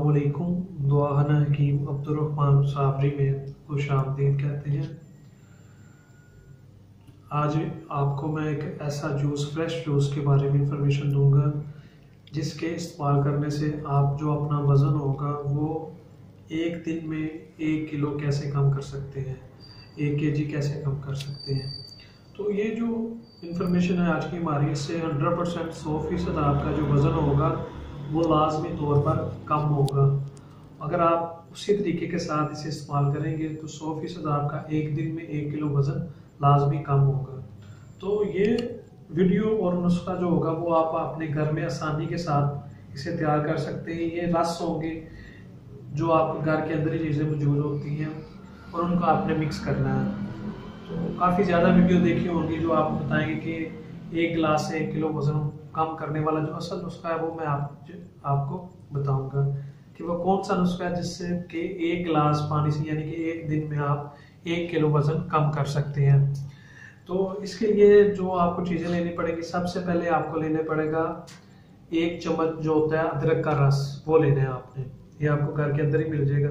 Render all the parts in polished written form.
अस्सलामुअलैकुम। दुआना हकीम अब्दुर्रहमान साबरी में खुश आमदीद कहते हैं। आज आपको मैं एक ऐसा जूस, फ्रेश जूस के बारे में इंफॉर्मेशन दूंगा जिसके इस्तेमाल करने से आप जो अपना वज़न होगा वो एक दिन में 1 किलो कैसे कम कर सकते हैं, 1 केजी कैसे कम कर सकते हैं। तो ये जो इंफॉर्मेशन है आज की हमारी, इससे 100% 100% आपका जो वज़न होगा वो लाजमी तौर पर कम होगा। अगर आप उसी तरीके के साथ इसे इस्तेमाल करेंगे तो 100% आपका एक दिन में 1 किलो वज़न लाजमी कम होगा। तो ये वीडियो और नुस्खा जो होगा वो आप अपने घर में आसानी के साथ इसे तैयार कर सकते हैं। ये रस होंगे जो आप घर के अंदर ही चीज़ें मौजूद होती हैं और उनको आपने मिक्स करना है। तो काफ़ी ज़्यादा वीडियो देखी होंगी जो आपको बताएंगे कि 1 गिलास से 1 किलो वज़न कम करने वाला जो असल नुस्खा है वो मैं आपको बताऊंगा कि वो कौन सा नुस्खा है जिससे कि 1 गिलास पानी से यानी कि एक दिन में आप 1 किलो वज़न कम कर सकते हैं। तो इसके लिए जो आपको चीज़ें लेनी पड़ेगी, सबसे पहले आपको लेने पड़ेगा 1 चम्मच जो होता है अदरक का रस, वो लेना है आपने। ये आपको घर के अंदर ही मिल जाएगा।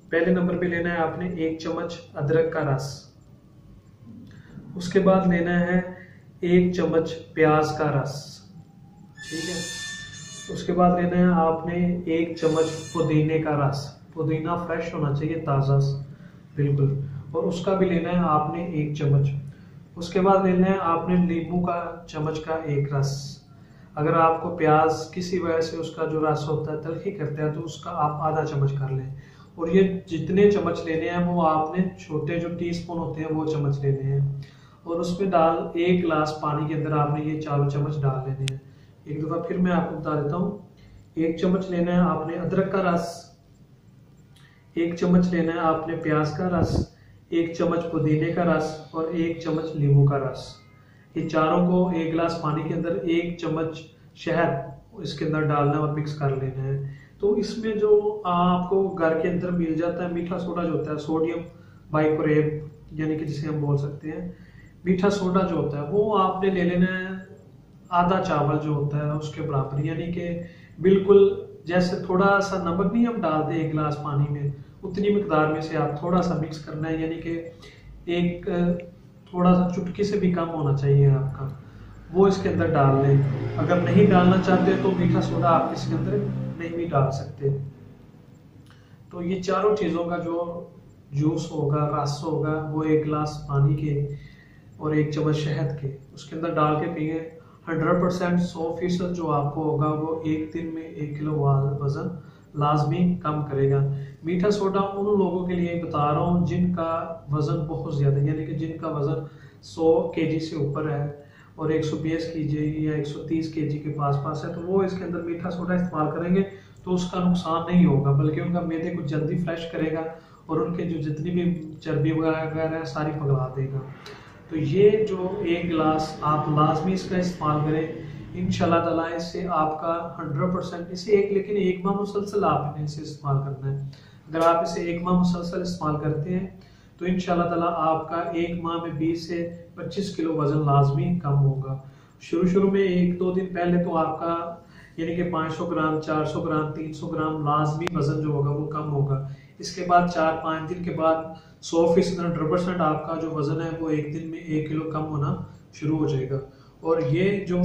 पहले नंबर पे लेना है आपने 1 चम्मच अदरक का रस। उसके बाद लेना है 1 चम्मच प्याज का रस, ठीक है। उसके बाद लेना है आपने 1 चम्मच पुदीने का रस। पुदीना फ्रेश होना चाहिए, ताज़ा बिल्कुल, और उसका भी लेना है आपने 1 चम्मच। उसके बाद लेना है आपने नींबू का चम्मच का 1 रस। अगर आपको प्याज किसी वजह से उसका जो रस होता है तलखी करता है तो उसका आप आधा चम्मच कर लें। और ये जितने चम्मच लेने हैं वो आपने छोटे जो टीस्पून होते हैं वो चम्मच लेने हैं, और उसमें डाल 1 गिलास पानी के अंदर आपने ये चारों चम्मच डाल लेने हैं। एक दफ़ा फिर मैं आपको बता देता हूँ। 1 चम्मच लेना है आपने अदरक का रस, 1 चम्मच लेना है आपने प्याज का रस, 1 चम्मच पुदीने का रस और 1 चम्मच नींबू का रस। ये चारों को 1 गिलास पानी के अंदर 1 चम्मच शहद इसके अंदर डालना है और मिक्स कर लेना है। तो इसमें जो आपको घर के अंदर मिल जाता है मीठा सोडा जो होता है, सोडियम बाइकार्बोनेट यानी कि जिसे हम बोल सकते हैं मीठा सोडा जो होता है, वो आपने ले लेना है आधा चावल जो होता है उसके बराबर। यानी कि बिल्कुल जैसे थोड़ा सा नमक नहीं हम डालते 1 गिलास पानी में, उतनी मिकदार में से आप थोड़ा सा मिक्स करना है। यानी कि एक थोड़ा सा चुटकी से भी कम होना चाहिए आपका, वो इसके अंदर डाल लें। अगर नहीं डालना चाहते तो मीठा सोडा आप इसके अंदर नहीं भी डाल सकते। तो ये चारों चीज़ों का जो जूस होगा, रस होगा, वो 1 गिलास पानी के और 1 चम्मच शहद के उसके अंदर डाल के पिए। 100% 100% जो आपको होगा वो एक दिन में 1 किलो वज़न लाजमी कम करेगा। मीठा सोडा उन लोगों के लिए बता रहा हूँ जिनका वज़न बहुत ज़्यादा, यानी कि जिनका वज़न 100 केजी से ऊपर है और 120 केजी या 130 केजी के पास है, तो वो इसके अंदर मीठा सोडा इस्तेमाल करेंगे तो उसका नुकसान नहीं होगा, बल्कि उनका मैदे को जल्दी फ्रेश करेगा और उनके जो जितनी भी चर्बी वगैरह है सारी पगला देगा। तो ये जो 1 गिलास आप लाजमी इसका इस्तेमाल करें, इंशाल्लाह ताला इससे आपका 100% इसे लेकिन 1 माह मुसलसल आपने इसे इस्तेमाल करना है। अगर आप इसे 1 माह मुसलसल इस्तेमाल करते हैं तो इंशाल्लाह ताला आपका 1 माह में 20 से 25 किलो वज़न लाजमी कम होगा। शुरू में 1-2 दिन पहले तो आपका यानी कि 500 ग्राम, 400 ग्राम, 300 ग्राम लाजमी वज़न जो होगा वो कम होगा। इसके बाद 4-5 दिन के बाद 100% 100% आपका जो वज़न है वो एक दिन में 1 किलो कम होना शुरू हो जाएगा। और ये जो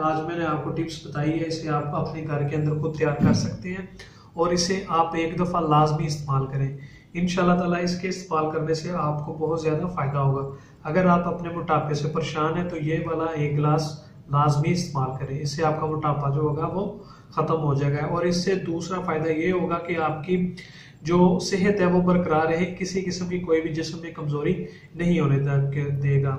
आज मैंने आपको टिप्स बताई है इसे आप अपने घर के अंदर खुद तैयार कर सकते हैं और इसे आप एक दफ़ा लाजमी इस्तेमाल करें। इंशाल्लाह ताला इसके इस्तेमाल करने से आपको बहुत ज़्यादा फ़ायदा होगा। अगर आप अपने मोटापे से परेशान हैं तो ये वाला 1 गिलास लाजमी इस्तेमाल करें, इससे आपका मोटापा जो होगा वो ख़त्म हो जाएगा। और इससे दूसरा फ़ायदा ये होगा कि आपकी जो सेहत है वो बरकरार रहे, किसी किस्म की कोई भी जिस्म में कमज़ोरी नहीं होने देगा,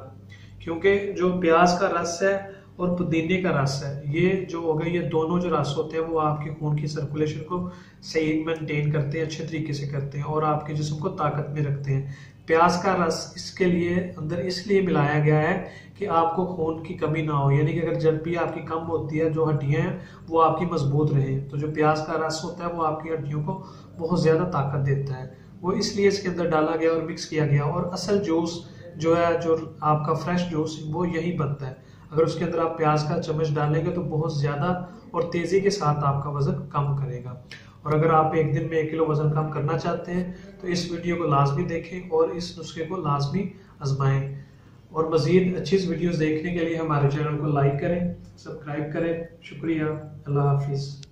क्योंकि जो प्याज का रस है और पुदीने का रस है, ये जो हो गए, ये दोनों जो रस होते हैं वो आपके खून की सर्कुलेशन को सही मेंटेन करते हैं, अच्छे तरीके से करते हैं और आपके जिस्म को ताकत में रखते हैं। प्याज का रस इसके लिए अंदर इसलिए मिलाया गया है कि आपको खून की कमी ना हो, यानी कि अगर चर्बी आपकी कम होती है, जो हड्डियां हैं वो आपकी मजबूत रहे, तो जो प्याज का रस होता है वो आपकी हड्डियों को बहुत ज़्यादा ताकत देता है। वो इसलिए इसके अंदर डाला गया और मिक्स किया गया। और असल जूस जो है, जो आपका फ्रेश जूस, वो यही बनता है। अगर उसके अंदर आप प्याज का चम्मच डालेंगे तो बहुत ज़्यादा और तेज़ी के साथ आपका वज़न कम करेगा। और अगर आप एक दिन में 1 किलो वजन कम करना चाहते हैं तो इस वीडियो को लाजमी देखें और इस नुस्खे को लाजमी आजमाएं। और मजीद अच्छी वीडियोस देखने के लिए हमारे चैनल को लाइक करें, सब्सक्राइब करें। शुक्रिया। अल्लाह हाफिज़।